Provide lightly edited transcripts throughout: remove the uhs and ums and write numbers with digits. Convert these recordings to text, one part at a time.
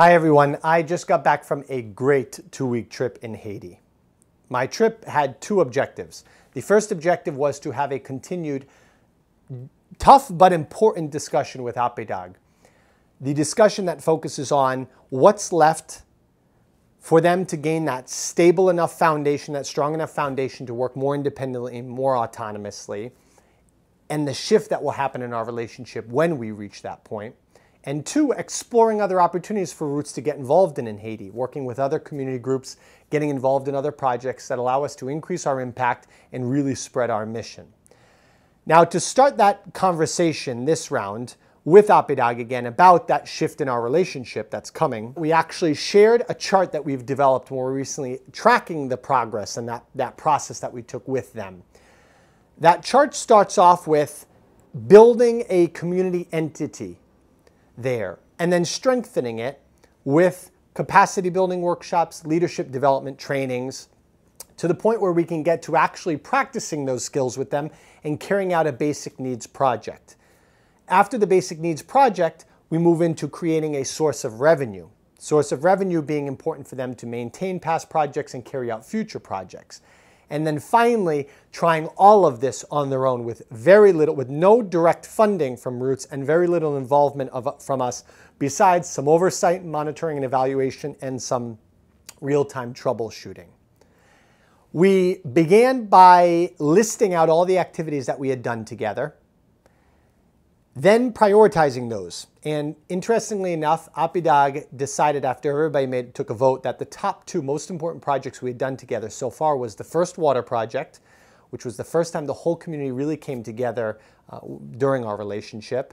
Hi everyone, I just got back from a great 2-week trip in Haiti. My trip had two objectives. The first objective was to have a continued tough but important discussion with APDAG. The discussion that focuses on what's left for them to gain that stable enough foundation, that strong enough foundation to work more independently and more autonomously, and the shift that will happen in our relationship when we reach that point. And two, exploring other opportunities for Roots to get involved in Haiti, working with other community groups, getting involved in other projects that allow us to increase our impact and really spread our mission. Now, to start that conversation this round with APDAG again about that shift in our relationship that's coming, we actually shared a chart that we've developed more recently tracking the progress and that process that we took with them. That chart starts off with building a community entity there, and then strengthening it with capacity building workshops, leadership development trainings, to the point where we can get to actually practicing those skills with them and carrying out a basic needs project. After the basic needs project, we move into creating a source of revenue. Source of revenue being important for them to maintain past projects and carry out future projects. And then finally, trying all of this on their own with very little, with no direct funding from Roots and very little involvement from us, besides some oversight, monitoring, and evaluation, and some real-time troubleshooting. We began by listing out all the activities that we had done together, then prioritizing those. And interestingly enough, APDAG decided after everybody took a vote that the top two most important projects we had done together so far was the first water project, which was the first time the whole community really came together during our relationship,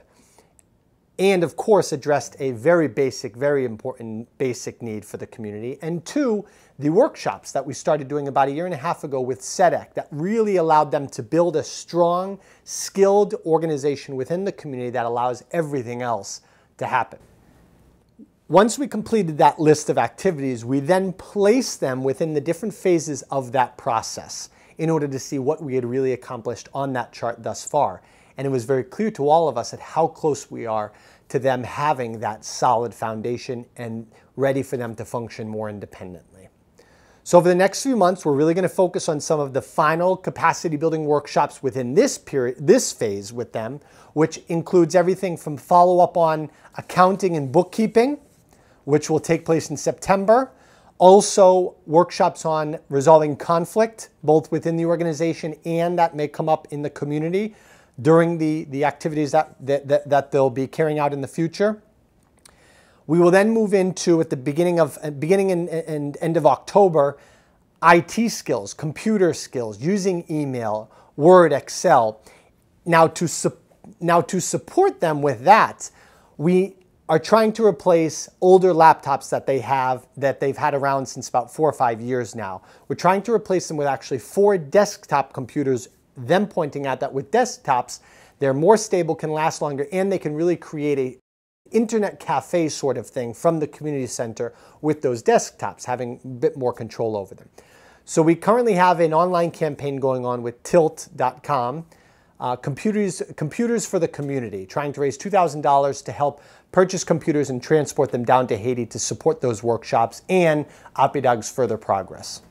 and of course addressed a very basic, very important basic need for the community. And two, the workshops that we started doing about 1.5 years ago with SEDEC that really allowed them to build a strong, skilled organization within the community that allows everything else to happen. Once we completed that list of activities, we then placed them within the different phases of that process in order to see what we had really accomplished on that chart thus far. And it was very clear to all of us at how close we are to them having that solid foundation and ready for them to function more independently. So over the next few months, we're really going to focus on some of the final capacity building workshops within this phase with them, which includes everything from follow-up on accounting and bookkeeping, which will take place in September. Also, workshops on resolving conflict, both within the organization and that may come up in the community during the activities that they'll be carrying out in the future. We will then move into, at the beginning and end of October, IT skills, computer skills, using email, Word, Excel. Now to support them with that, we are trying to replace older laptops that they've had around since about 4 or 5 years now. We're trying to replace them with actually 4 desktop computers, them pointing out that with desktops, they're more stable, can last longer, and they can really create a internet cafe sort of thing from the community center with those desktops, having a bit more control over them. So we currently have an online campaign going on with tilt.com, computers for the community, trying to raise $2,000 to help purchase computers and transport them down to Haiti to support those workshops and APDAG's further progress.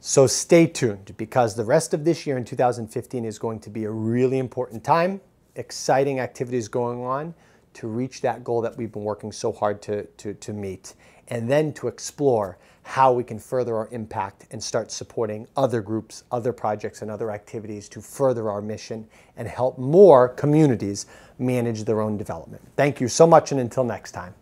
So stay tuned, because the rest of this year in 2015 is going to be a really important time, exciting activities going on to reach that goal that we've been working so hard to meet, and then to explore how we can further our impact and start supporting other groups, other projects, and other activities to further our mission and help more communities manage their own development. Thank you so much, and until next time.